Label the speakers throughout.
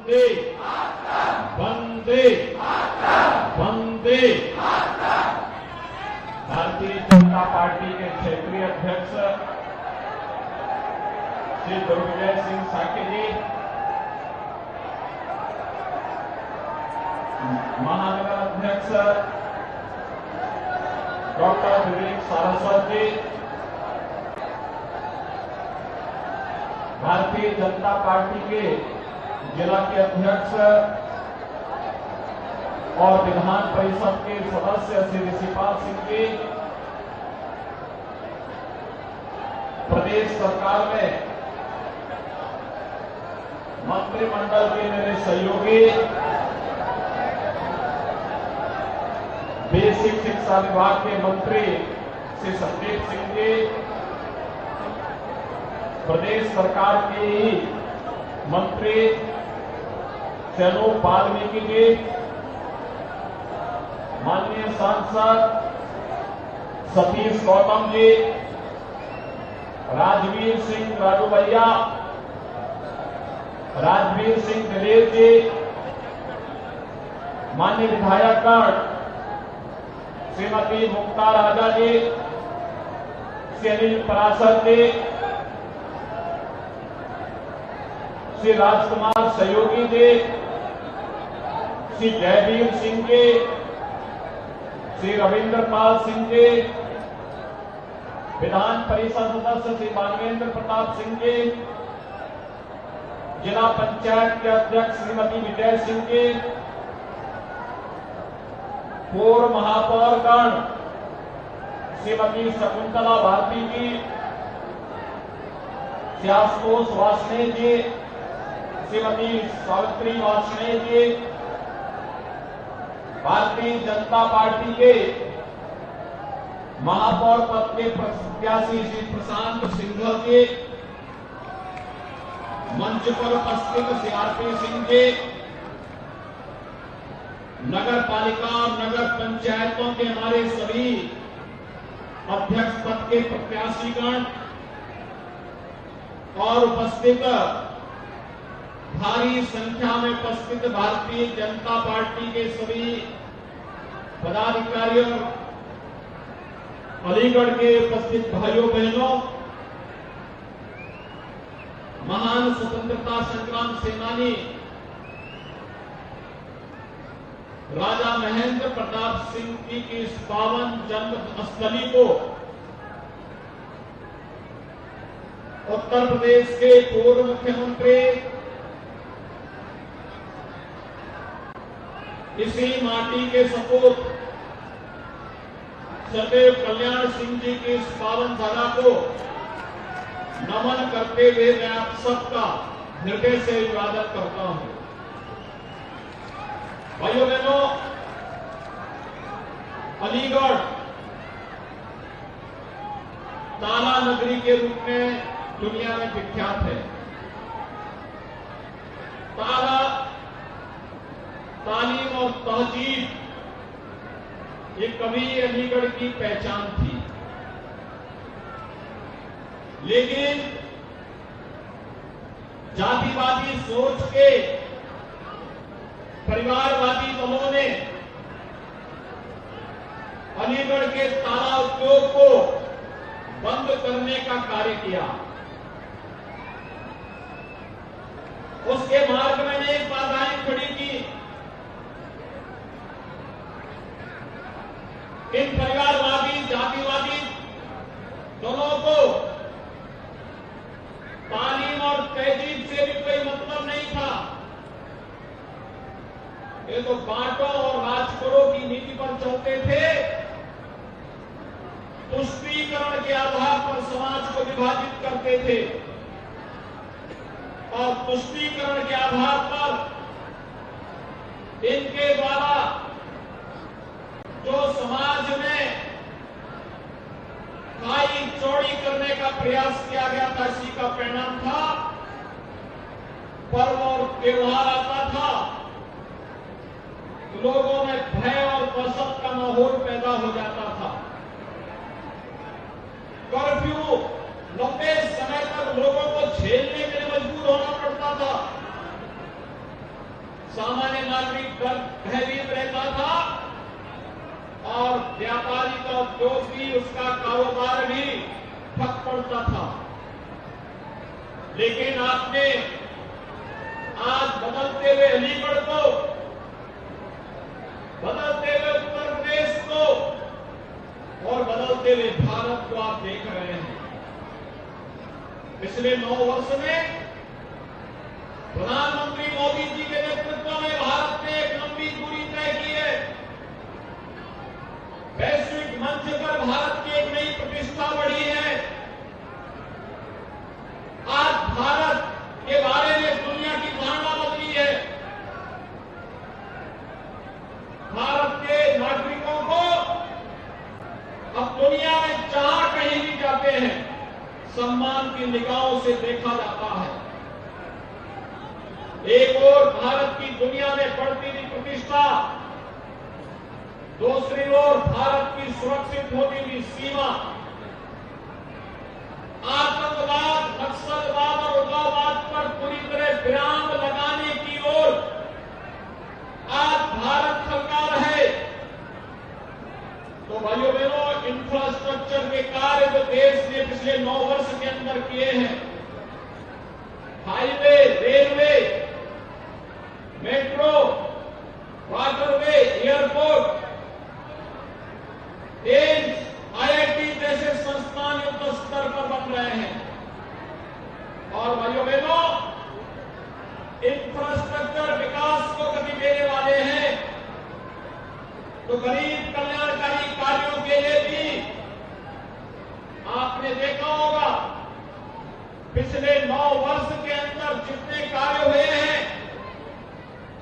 Speaker 1: वंदे वंदे वंदे। Bharatiya Janata party के क्षेत्रीय अध्यक्ष श्री दुर्विजय सिंह साके जी, महानगर अध्यक्ष डॉक्टर विवेक सारस्वत जी, भारतीय जनता पार्टी के जिला के अध्यक्ष और विधान परिषद के सदस्य श्री ऋषिपाल सिंह जी, प्रदेश सरकार में मंत्रिमंडल के मेरे सहयोगी, बेसिक शिक्षा विभाग के मंत्री श्री संदीप सिंह जी, प्रदेश सरकार के ही मंत्री श्री अनूप वाल्मीकि जी, माननीय सांसद सतीश गौतम जी, राजवीर सिंह राजू भैया, राजवीर सिंह दिलेर जी, माननीय विधायकगण श्रीमती मुक्ता राजा जी, श्री अनिल पराशर जी, श्री राजकुमार सहयोगी जी, श्री जयवीर सिंह जी, श्री रविंद्र पाल सिंह जी, विधान परिषद सदस्य श्री मानवेंद्र प्रताप सिंह जी, जिला पंचायत के अध्यक्ष श्रीमती विजय सिंह जी, पूर्व महापौरगण श्रीमती शकुंतला भारती जी, श्री आशुतोष वार्ष्णेय जी, श्रीमती सावित्री वार्ष्णेय जी, भारतीय जनता पार्टी के महापौर पद के प्रत्याशी श्री प्रशांत सिंघल जी, मंच पर उपस्थित श्री आरपी सिंह जी, नगर पालिका और नगर पंचायतों के हमारे सभी अध्यक्ष पद के प्रत्याशीगण और उपस्थित भारी संख्या में उपस्थित भारतीय जनता पार्टी के सभी पदाधिकारियों, अलीगढ़ के उपस्थित भाइयों बहनों, महान स्वतंत्रता संग्राम सेनानी राजा महेंद्र प्रताप सिंह जी की इस पावन जन्मस्थली को उत्तर प्रदेश के पूर्व मुख्यमंत्री इसी माटी के सपूत सदैव कल्याण सिंह जी की इस पावन धरा को नमन करते हुए मैं आप सबका हृदय से अभिवादन करता हूं। भाइयों बहनों, अलीगढ़ ताला नगरी के रूप में दुनिया में विख्यात है। ताला, तालीम और तहजीब ये कभी अलीगढ़ की पहचान थी, लेकिन जातिवादी सोच के परिवारवादी दलों ने अलीगढ़ के ताला उद्योग को बंद करने का कार्य किया। उसके मार्ग में अनेक बाधाएं खड़ी की। इन परिवारवादी जातिवादी दोनों को तालीम और तहजीब से भी कोई मतलब नहीं था। ये तो बांटो और राज करो की नीति पर चलते थे। तुष्टीकरण के आधार पर समाज को विभाजित करते थे और तुष्टीकरण के आधार पर इनके द्वारा जो समाज में खाई चौड़ी करने का प्रयास किया गया था, इसी का परिणाम था पर्व और त्योहार आता था, लोगों में भय और दहशत का माहौल पैदा हो जाता था। कर्फ्यू लंबे समय तक लोगों को झेलने के लिए मजबूर होना पड़ता था। सामान्य नागरिक भयभीत रहता था और व्यापारी का उद्योग भी, उसका कारोबार भी ठप पड़ता था। लेकिन आपने आज बदलते हुए अलीगढ़ को, बदलते हुए उत्तर प्रदेश को और बदलते हुए भारत को आप देख रहे हैं। पिछले 9 वर्ष में प्रधानमंत्री मोदी जी के नेतृत्व में भारत ने एक लंबी दूरी तय की है। वैश्विक मंच पर भारत की एक नई प्रतिष्ठा बढ़ी है। आज भारत के बारे में दुनिया की धारणा बदली है। भारत के नागरिकों को अब दुनिया में जहां कहीं भी जाते हैं सम्मान की निगाहों से देखा जाता है। एक ओर भारत की दुनिया में बढ़ती हुई प्रतिष्ठा, दूसरी ओर भारत की सुरक्षित होती हुई सीमा, आतंकवाद, नक्सलवाद और उग्रवाद पर पूरी तरह विराम लगाने की ओर आज भारत सरकार है। तो भाइयों बहनों, इंफ्रास्ट्रक्चर के कार्य जो देश ने पिछले 9 वर्ष के अंदर किए हैं, highway, railway, metro, waterway, airport, AIIMS, IIT जैसे संस्थान युद्ध स्तर पर बन रहे हैं। और भाइयों बहनों, इंफ्रास्ट्रक्चर विकास को गति देने वाले हैं तो गरीब कल्याणकारी कार्यों के लिए भी आपने देखा होगा पिछले 9 वर्ष के अंदर जितने कार्य हुए हैं,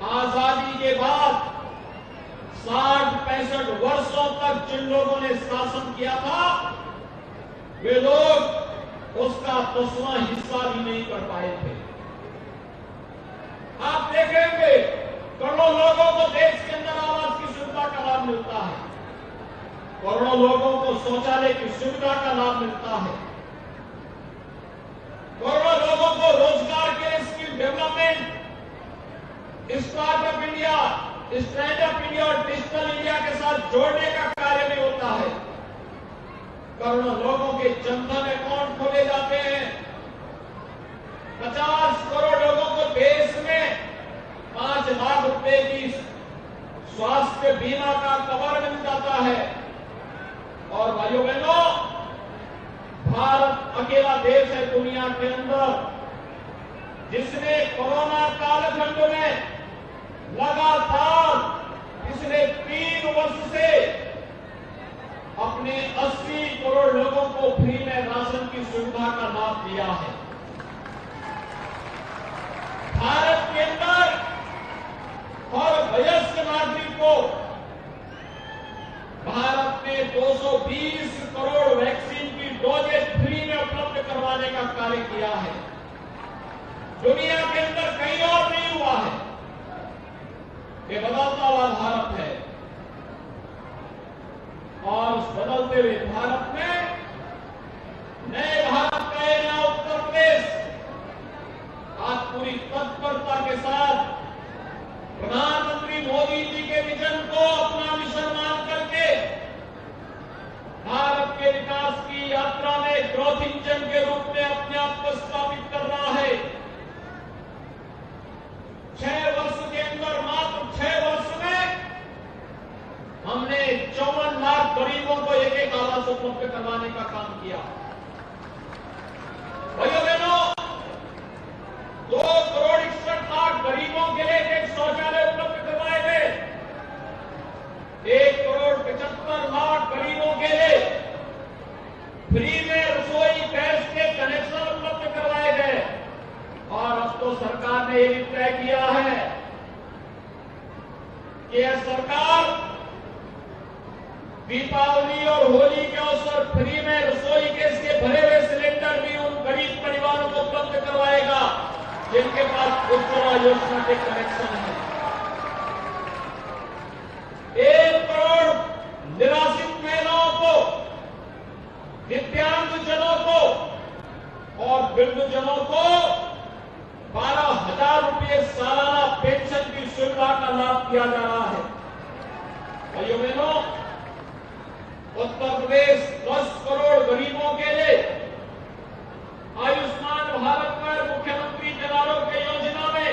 Speaker 1: आजादी के बाद 60-65 वर्षों तक जिन लोगों ने शासन किया था, वे लोग उसका 10वां हिस्सा भी नहीं कर पाए थे। आप देखेंगे करोड़ों लोगों को देश के अंदर आवास की सुविधा का लाभ मिलता है, करोड़ों लोगों को शौचालय की सुविधा का लाभ मिलता है, करोड़ों लोगों को रोजगार के लिए skill development, startup India, stand up India और डिजिटल इंडिया के साथ जोड़ने का कार्य भी होता है। करोड़ों लोगों के जनधन अकाउंट खोले जाते हैं। 50 करोड़ लोगों को देश में 5 लाख रुपए की स्वास्थ्य बीमा का कवर मिल जाता है। और भाइयों बहनों, भारत अकेला देश है दुनिया के अंदर जिसने कोरोना कालखंड में लगातार पिछले 3 वर्ष से अपने 80 करोड़ लोगों को फ्री में राशन की सुविधा का लाभ दिया है। भारत के अंदर हर वयस्क नागरिक को भारत ने 220 करोड़ वैक्सीन की डोजेज फ्री में उपलब्ध करवाने का कार्य किया है। दुनिया के अंदर कहीं और नहीं हुआ है। ये बदलता हुआ भारत है और उस बदलते हुए भारत में नए भारत का ये नया उत्तर प्रदेश आज पूरी तत्परता के साथ प्रधानमंत्री मोदी जी के विजन को अपना मिशन मान करके भारत के विकास की यात्रा में ग्रोथ इंजन के रूप में अपने आप को स्थापित कर रहा है। 6 वर्ष के अंदर, मात्र 6 वर्ष में हमने 54 लाख गरीबों को एक आवास उपलब्ध करवाने का काम किया। भाइयों बहनों, 2 करोड़ 61 लाख गरीबों के लिए एक शौचालय उपलब्ध करवाए गए। 1 करोड़ 75 लाख गरीबों के लिए फ्री में रसोई गैस के कनेक्शन उपलब्ध करवाए गए। और अब तो सरकार ने यह तय किया है कि यह सरकार दीपावली और होली के अवसर फ्री में रसोई गैस के भरे हुए सिलेंडर भी उन गरीब परिवारों को उपलब्ध करवाएगा जिनके पास उज्ज्वला योजना के कनेक्शन है। 1 करोड़ निराश्रित महिलाओं को, दिव्यांगजनों को और वृद्धजनों को 12,000 रुपये सालाना पेंशन की सुविधा प्रदेश 10 करोड़ गरीबों के लिए आयुष्मान भारत पर मुख्यमंत्री जन आरोग्य योजना में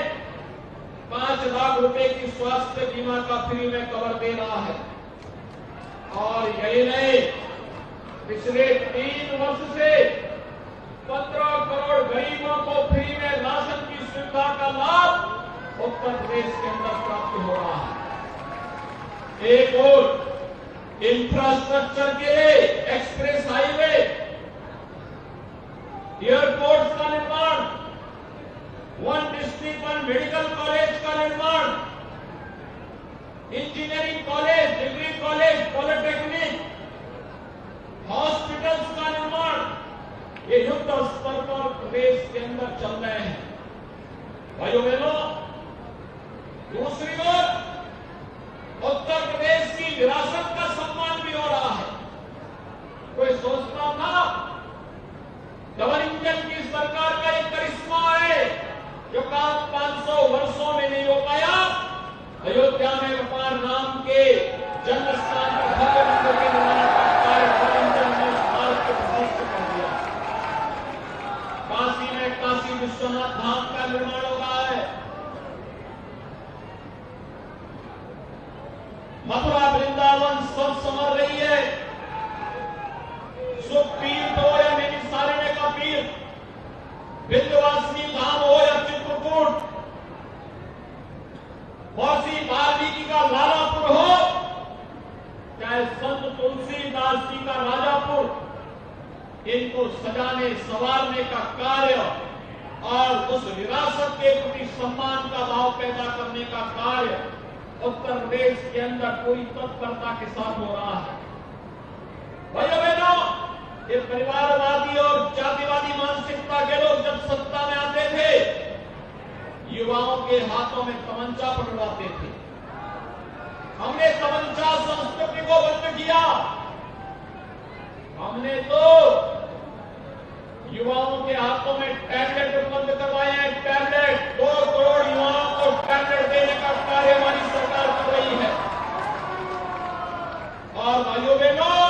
Speaker 1: 5 लाख रुपए की स्वास्थ्य बीमा का फ्री में कवर दे रहा है। और यही नहीं, पिछले 3 वर्ष से 15 करोड़ गरीबों को फ्री में राशन की सुविधा का लाभ उत्तर प्रदेश के अंदर प्राप्त हो रहा है। एक और इंफ्रास्ट्रक्चर के लिए एक्सप्रेस हाईवे, एयरपोर्ट का निर्माण, 1 डिस्ट्रिक्ट 1 मेडिकल कॉलेज का निर्माण, engineering college, degree college, polytechnic, hospitals का निर्माण, ये युद्ध स्तर पर प्रदेश के अंदर चल रहे हैं। भाइयों बहनों, दूसरी ओर उत्तर प्रदेश की विरासत का सम्मान भी हो रहा है। कोई सोचता था डबल इंजन की सरकार का एक करिश्मा है जो काम 500 वर्षों में नहीं हो पाया। अयोध्या में भगवान राम के जन्म स्थान पर भव्य मंदिर के निर्माण का कार्य डबल इंजन ने भारत को प्रशस्त कर दिया। काशी में काशी विश्वनाथ धाम का निर्माण हो रहा है। मथुरा वृंदावन सब संवर रही है। सुख पीर हो या नैमिषारण्य का पीर, विंध्यवासिनी धाम हो या चित्रकूट, महर्षि वाल्मीकि का लालापुर हो, चाहे संत तुलसीदास जी का राजापुर, इनको सजाने संवारने का कार्य और उस विरासत के प्रति सम्मान का भाव पैदा करने का कार्य उत्तर प्रदेश के अंदर पूरी तत्परता के साथ हो रहा है। भाइयों बहनों, ये परिवारवादी और जातिवादी मानसिकता के लोग जब सत्ता में आते थे, युवाओं के हाथों में तमंचा पकड़वाते थे। हमने तमंचा संस्कृति को बंद किया। हमने तो युवाओं के हाथों में टैबलेट उपलब्ध करवाए हैं। टैबलेट 2 करोड़ युवाओं को टैबलेट देने का कार्य हमारी सरकार कर रही है। और भाइयों बहनों,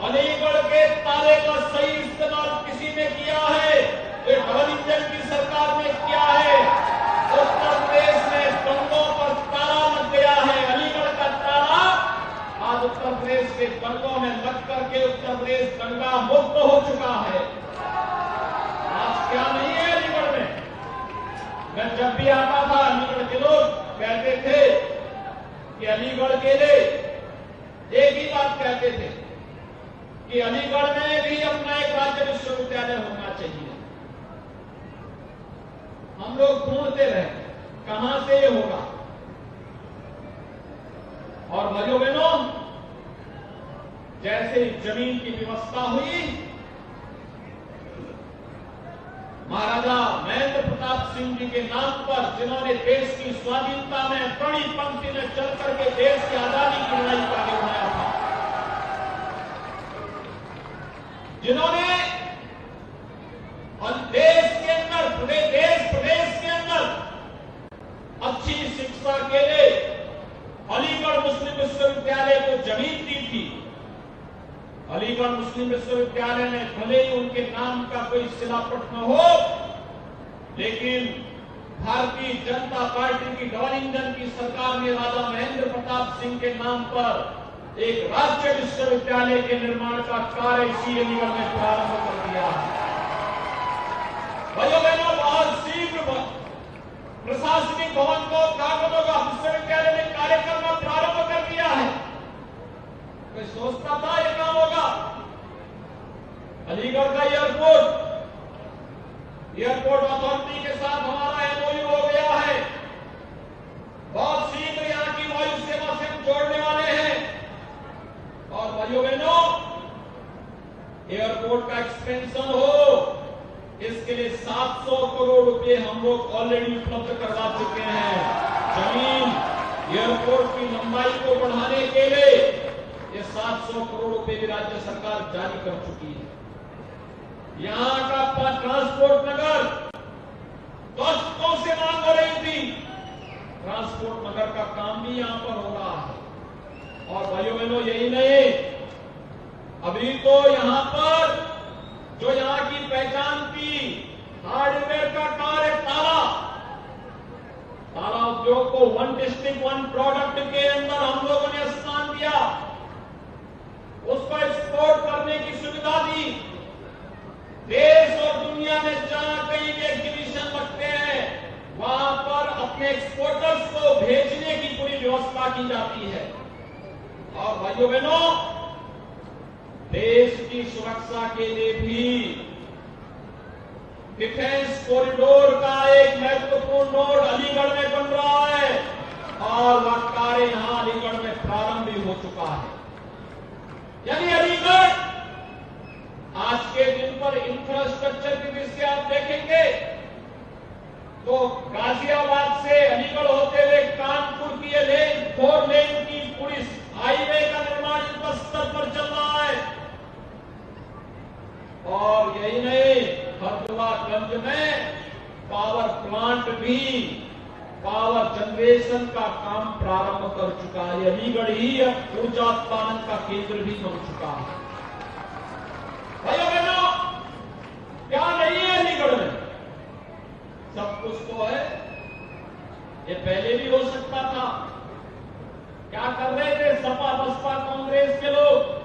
Speaker 1: अलीगढ़ के ताले का सही इस्तेमाल किसी ने किया है, ये डबल इंजन की सरकार ने किया है। उत्तर प्रदेश में दंगों पर ताला लग गया है। अलीगढ़ का ताला आज उत्तर प्रदेश के दंगों में लग करके उत्तर प्रदेश दंगा मुक्त हो चुका है। आज क्या नहीं है अलीगढ़ में। मैं जब भी आता था, अलीगढ़ के लोग कहते थे कि अलीगढ़ के लिए एक ही बात कहते थे कि अलीगढ़ में भी अपना एक राज्य विश्वविद्यालय होना चाहिए। हम लोग ढूंढते रहे कहां से ये होगा। और भाइयों बहनों, जैसे जमीन की व्यवस्था हुई, महाराजा महेंद्र प्रताप सिंह जी के नाम पर, जिन्होंने देश की स्वाधीनता में कड़ी पंक्ति में चल करके देश की आजादी की लड़ाई का आगे बढ़ाया था, जिन्होंने देश के अंदर प्रदेश के अंदर अच्छी शिक्षा के लिए अलीगढ़ मुस्लिम विश्वविद्यालय को जमीन दी थी। अलीगढ़ मुस्लिम विश्वविद्यालय में भले ही उनके नाम का कोई शिलापट न हो, लेकिन भारतीय जनता पार्टी की डबल इंजन की सरकार ने राजा महेंद्र प्रताप सिंह के नाम पर एक राज्य विश्वविद्यालय के निर्माण का कार्य इसी अलीगढ़ में प्रारंभ कर दिया है। भाइयों बहनों, बहुत शीघ्र प्रशासनिक भवन को कागजों का विश्वविद्यालय ने कार्य करना प्रारंभ कर दिया है। कोई सोचता था ये काम होगा। अलीगढ़ का एयरपोर्ट अथॉरिटी के साथ हमारा एमओयू हो गया है। बहुत शीघ्र यहां की वायु सेवा से हम जोड़ने वाले हैं। और भाइयों बहनों, एयरपोर्ट का एक्सपेंशन हो, इसके लिए 700 करोड़ रुपए हम लोग ऑलरेडी उपलब्ध करवा चुके हैं। जमीन एयरपोर्ट की लंबाई को बढ़ाने के लिए ये 700 करोड़ रुपए भी राज्य सरकार जारी कर चुकी है। यहां का ट्रांसपोर्ट नगर दशकों से मांग हो रही थी, ट्रांसपोर्ट नगर का काम भी यहां पर हो रहा है। और भाइयों बहनों, यही नहीं, अभी तो यहां पर जो यहां की पहचान थी हार्डवेयर का कार्य ताला उद्योग को वन डिस्ट्रिक्ट वन प्रोडक्ट के अंदर हम लोगों ने स्थान दिया, उसको एक्सपोर्ट करने की सुविधा दी। देश और दुनिया में जहां कहीं भी एग्जीबिशन लगते हैं वहां पर अपने एक्सपोर्टर्स को भेजने की पूरी व्यवस्था की जाती है। और भाइयों बहनों, देश की सुरक्षा के लिए भी डिफेंस कॉरिडोर का एक महत्वपूर्ण नोड अलीगढ़ में बन रहा है और वह कार्य यहां अलीगढ़ में प्रारंभ भी हो चुका है। यानी अलीगढ़ आज के दिन पर इंफ्रास्ट्रक्चर की दृष्टि आप देखेंगे तो गाजियाबाद से अलीगढ़ होते हुए कानपुर की लेन 4 लेन की पूरी हाईवे का निर्माण युद्ध स्तर पर चल रहा है। और यही नहीं, हरदुआगंज में पावर प्लांट भी पावर जनरेशन का काम प्रारंभ कर चुका है। अलीगढ़ ही अब ऊर्जा उत्पादन का केंद्र भी बन चुका है। भाइयों बहनों, क्या नहीं है अलीगढ़ में? सब कुछ तो है। ये पहले भी हो सकता था। क्या कर रहे थे सपा बसपा कांग्रेस के लोग?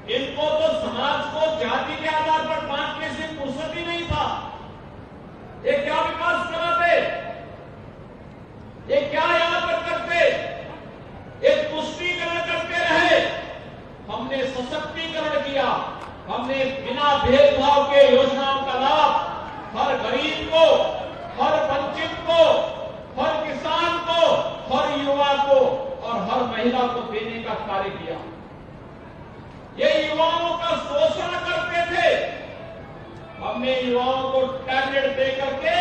Speaker 1: इनको तो समाज को जाति के आधार पर बांटने से फुर्सत ही नहीं था। ये क्या विकास कराते, ये क्या यहां पर करते? एक तुष्टीकरण करते रहे। हमने सशक्तिकरण किया, हमने बिना भेदभाव के योजनाओं का लाभ हर गरीब को, हर वंचित को, हर किसान को, हर युवा को और हर महिला को देने का कार्य किया। ये युवाओं का शोषण करते थे। हमने युवाओं को टैलेंट दे करके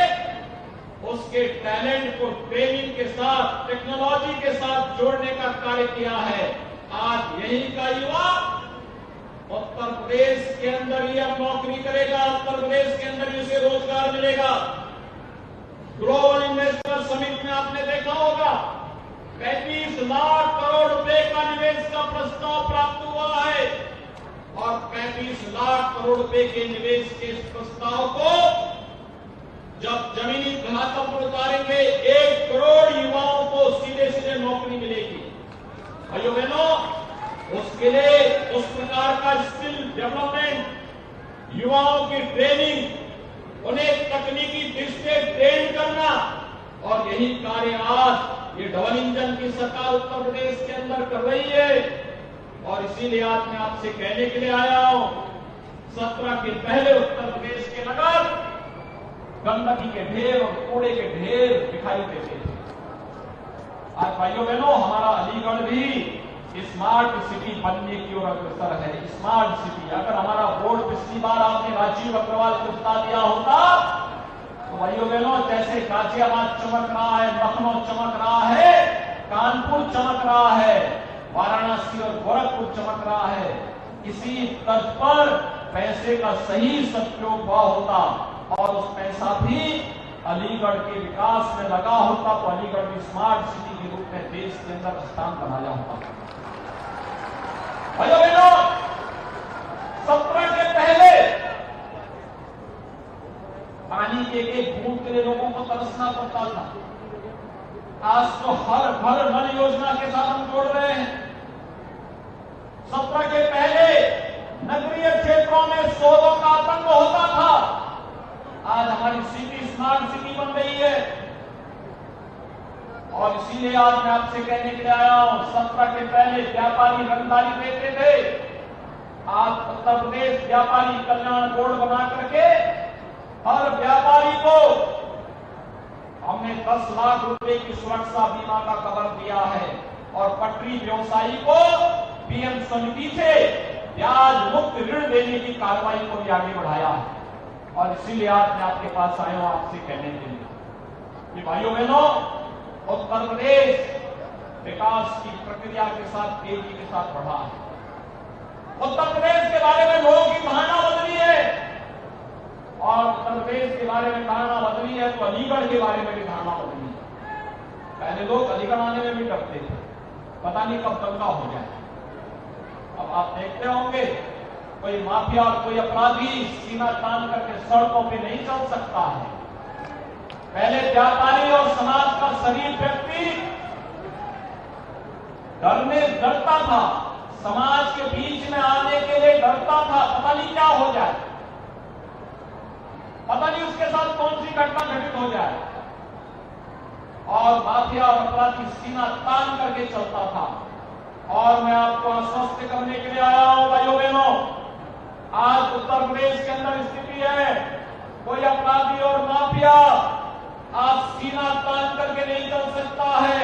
Speaker 1: उसके टैलेंट को ट्रेनिंग के साथ, टेक्नोलॉजी के साथ जोड़ने का कार्य किया है। आज यही का युवा उत्तर प्रदेश के अंदर ही अब नौकरी करेगा, उत्तर प्रदेश के अंदर ही उसे रोजगार मिलेगा। ग्लोबल इन्वेस्टर समिट में आपने देखा होगा 35 लाख करोड़ रुपए का निवेश का प्रस्ताव प्राप्त हुआ है और 35 लाख करोड़ रुपए के निवेश के इस प्रस्ताव को जब जमीनी ढांचा पर उतारेंगे 1 करोड़ युवाओं को सीधे सीधे नौकरी मिलेगी। भाइयों बहनों, उसके लिए उस प्रकार का स्किल डेवलपमेंट, युवाओं की ट्रेनिंग, उन्हें तकनीकी दृष्टि से ट्रेन करना और यही कार्य आज ये डबल इंजन की सरकार उत्तर प्रदेश के अंदर कर रही है। और इसीलिए आज मैं आपसे कहने के लिए आया हूं, 17 के पहले उत्तर प्रदेश के नगर गंदगी के ढेर और कूड़े के ढेर दिखाई देते थे। आज भाइयों बहनों, हमारा अलीगढ़ भी स्मार्ट सिटी बनने की ओर अग्रसर है। स्मार्ट सिटी, अगर हमारा बोर्ड पिछली बार आपने राजीव अग्रवाल को बता दिया होता तो भाइयों बहनों, जैसे गाजियाबाद चमक रहा है, लखनऊ चमक रहा है, कानपुर चमक रहा है, वाराणसी और गोरखपुर चमक रहा है, इसी तर्ज पर पैसे का सही सदुपयोग हुआ होता और उस पैसा भी अलीगढ़ के विकास में लगा होता तो अलीगढ़ भी स्मार्ट सिटी के रूप में देश के अंदर स्थान बनाया होता। भाइयों बहनों, 17 के पहले पानी के एक बूंद के लिए लोगों को तरसना पड़ता था। आज तो हर घर नल योजना के साथ हम जोड़ रहे हैं। 17 के पहले नगरीय क्षेत्रों में शोधों का आतंक होता था। आज हमारी सिटी स्मार्ट सिटी बन रही है और इसीलिए आज मैं आपसे कहने के लिए आया हूं, 17 के पहले व्यापारी रंगदारी देते थे। आज उत्तर प्रदेश व्यापारी कल्याण बोर्ड बना करके हर व्यापारी को हमने 10 लाख रुपए की सुरक्षा बीमा का कवर दिया है और पटरी व्यवसायी को पीएम समिति से ब्याज मुक्त ऋण देने की कार्रवाई को भी आगे बढ़ाया है। और इसीलिए आज मैं आपके पास आया हूं आपसे कहने के लिए कि भाइयों बहनों, उत्तर प्रदेश विकास की प्रक्रिया के साथ तेजी के साथ बढ़ा है। उत्तर प्रदेश के बारे में लोगों की धारणा बदली है और उत्तर प्रदेश के बारे में धारणा बदली है तो अलीगढ़ के बारे में भी धारणा बदली है। पहले लोग अलीगढ़ आने में भी डरते थे, पता नहीं कब दंगा हो जाए। अब आप देखते होंगे कोई माफिया और कोई अपराधी सीना तान करके सड़कों पे नहीं चल सकता है। पहले व्यापारी और समाज का शरीफ व्यक्ति डरता था, समाज के बीच में आने के लिए डरता था, पता नहीं क्या हो जाए, पता नहीं उसके साथ कौन सी घटना घटित हो जाए। और माफिया और अपराधी सीना तान करके चलता था। और मैं आपको आश्वस्त करने के लिए आया हूं भाइयों बहनों, आज उत्तर प्रदेश के अंदर स्थिति है, कोई अपराधी और माफिया आज सीना तान करके नहीं चल सकता है।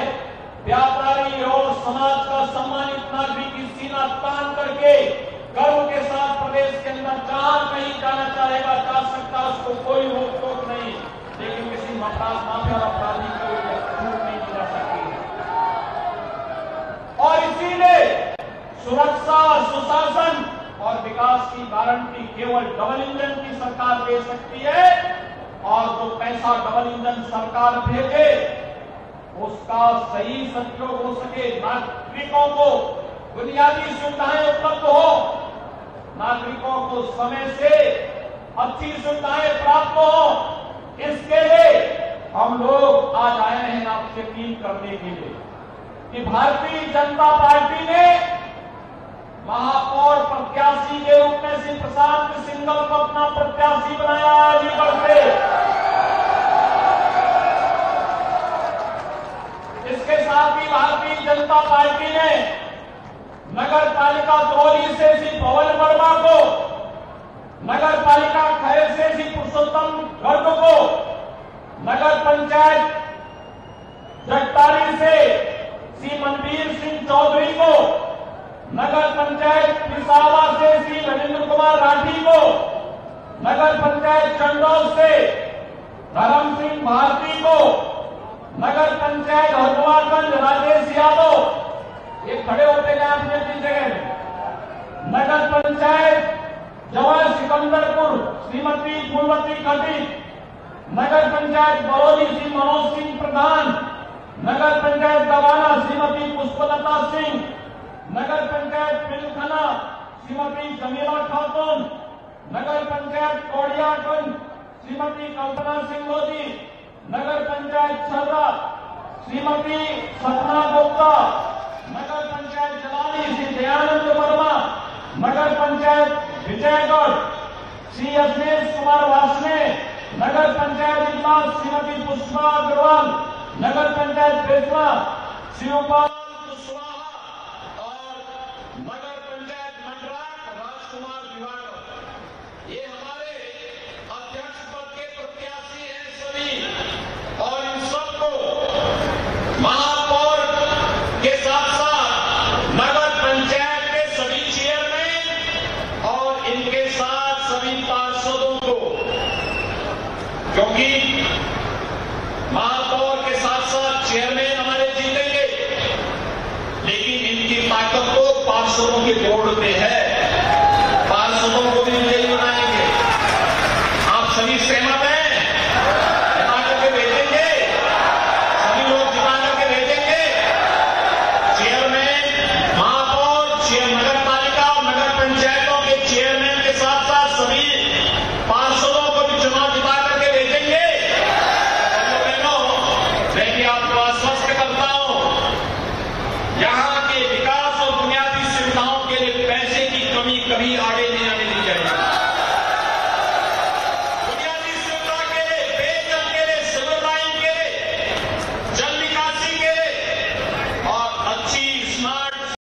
Speaker 1: व्यापारी और समाज का सम्मानित नागरिक सीना तान करके गर्व के साथ प्रदेश के अंदर जहां कहीं जाना चाहेगा जा सकता, उसको कोई रोक टोक नहीं, लेकिन किसी माफिया और अपराधी को छूट नहीं दी जा सकती है। और इसीलिए सुरक्षा, सुशासन और विकास की गारंटी केवल डबल इंजन की सरकार दे सकती है। और जो पैसा डबल इंजन सरकार भेजे उसका सही सदुपयोग हो सके, नागरिकों को बुनियादी सुविधाएं उपलब्ध हो, नागरिकों को समय से अच्छी सुविधाएं प्राप्त हो, इसके लिए हम लोग आज आए हैं आपसे अपील करने के लिए कि भारतीय जनता पार्टी ने महापौर प्रत्याशी के रूप में श्री प्रशांत सिंघल को अपना प्रत्याशी बनाया अलीगढ़ से। इसके साथ ही भारतीय जनता पार्टी ने नगर पालिका दौरी से श्री पवन वर्मा को, नगर पालिका खैर से श्री पुरुषोत्तम गर्ग को, नगर पंचायत जगतारी से श्री मनवीर सिंह चौधरी को, नगर पंचायत पिसावा से श्री रविंद्र कुमार राठी को, नगर पंचायत चंडौल से धर्म सिंह भारती को, नगर पंचायत हरदुआरगंज राजेश यादव, ये खड़े होते गए अपने अपनी जगह में, नगर पंचायत जवाहर सिकंदरपुर श्रीमती फूलवती खटीक, नगर पंचायत बरौनी श्री मनोज सिंह प्रधान, नगर पंचायत दवाना श्रीमती पुष्पलता सिंह, नगर पंचायत पिलखना श्रीमती जमीला खातून, नगर पंचायत कोड़ियागंज श्रीमती कल्पना सिंह लोधी, नगर पंचायत छर्रा श्रीमती सपना गुप्ता, नगर पंचायत जलाली श्री दयानंद वर्मा, नगर पंचायत विजयगढ़ श्री अजमेश कुमार वासने, नगर पंचायत इजलास श्रीमती पुष्पा अग्रवाल, नगर पंचायत बेतवा शिवपाल कुशवाहा और नगर पंचायत मंडराक राजकुमार दिवाकर। ये हमारे अध्यक्ष पद के प्रत्याशी हैं सभी। और इन सबको महापौर के साथ साथ नगर पंचायत के सभी चेयरमैन और इनके साथ सभी पार्षदों को, क्योंकि महापौर के साथ साथ चेयरमैन हमारे जीतेंगे, लेकिन इनकी ताकत तो पार्षदों के बोर्ड में है, पार्षदों को भी विजयी बनाएंगे। आप सभी सहमत हैं? जिता करके भेजेंगे, सभी लोग जिता करके भेजेंगे। चेयरमैन, महापौर, नगर पालिका और नगर पंचायतों के चेयरमैन के साथ साथ सभी पार्षदों को भी चुनाव जिता करके भेजेंगे। मैं आपको आश्वस्त करता हूं, यहां के विकास और बुनियादी सुविधाओं के लिए पैसे की कमी कभी